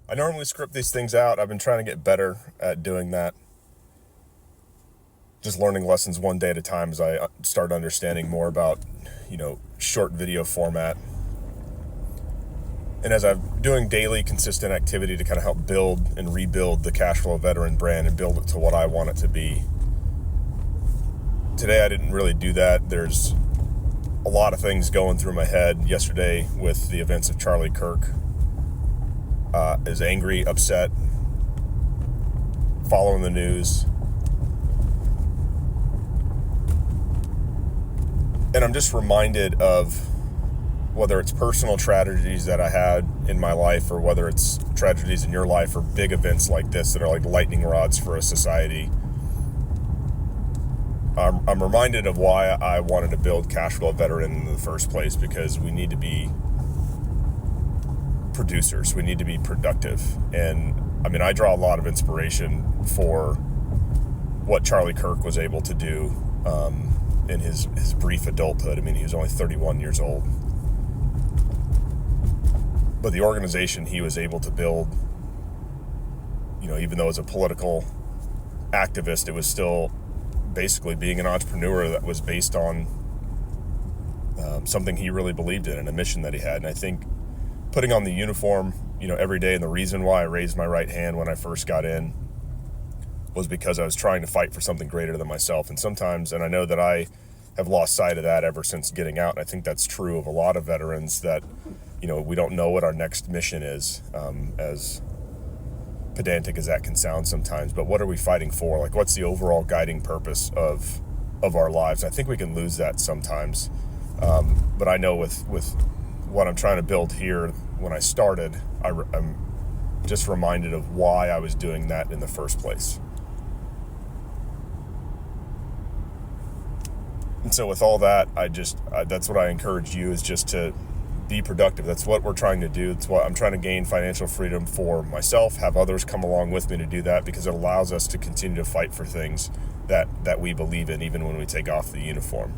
I normally script these things out. I've been trying to get better at doing that. Just learning lessons one day at a time as I start understanding more about, short video format. And as I'm doing daily consistent activity to kind of help build and rebuild the Cashflow Veteran brand and build it to what I want it to be. Today I didn't really do that. There's a lot of things going through my head yesterday with the events of Charlie Kirk. Is angry, upset, following the news. And I'm just reminded of whether it's personal tragedies that I had in my life or whether it's tragedies in your life or big events like this that are like lightning rods for a society. I'm reminded of why I wanted to build Cashflow Veteran in the first place, because we need to be producers. We need to be productive. And I draw a lot of inspiration for what Charlie Kirk was able to do in his brief adulthood. He was only 31 years old. But the organization he was able to build, even though as a political activist, it was still basically being an entrepreneur that was based on something he really believed in and a mission that he had. And I think putting on the uniform, every day, and the reason why I raised my right hand when I first got in was because I was trying to fight for something greater than myself. And sometimes, and I know that I have lost sight of that ever since getting out, and I think that's true of a lot of veterans, that, we don't know what our next mission is, as pedantic as that can sound sometimes, but what are we fighting for? Like, what's the overall guiding purpose of our lives? I think we can lose that sometimes. But I know with what I'm trying to build here, when I started, I'm just reminded of why I was doing that in the first place. And so with all that, that's what I encourage you, is just to be productive. That's what we're trying to do. It's what I'm trying to gain financial freedom for myself, have others come along with me to do that, because it allows us to continue to fight for things that we believe in, even when we take off the uniform.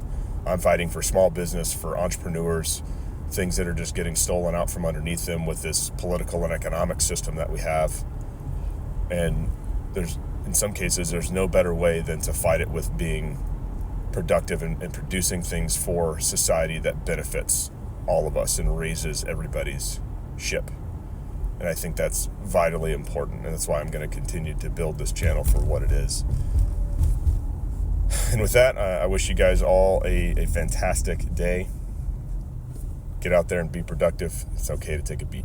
I'm fighting for small business, for entrepreneurs, things that are just getting stolen out from underneath them with this political and economic system that we have. And in some cases, there's no better way than to fight it with being productive and producing things for society that benefits all of us and raises everybody's ship. And I think that's vitally important, and that's why I'm going to continue to build this channel for what it is. And with that, I wish you guys all a fantastic day. Get out there and be productive. It's okay to take a beat.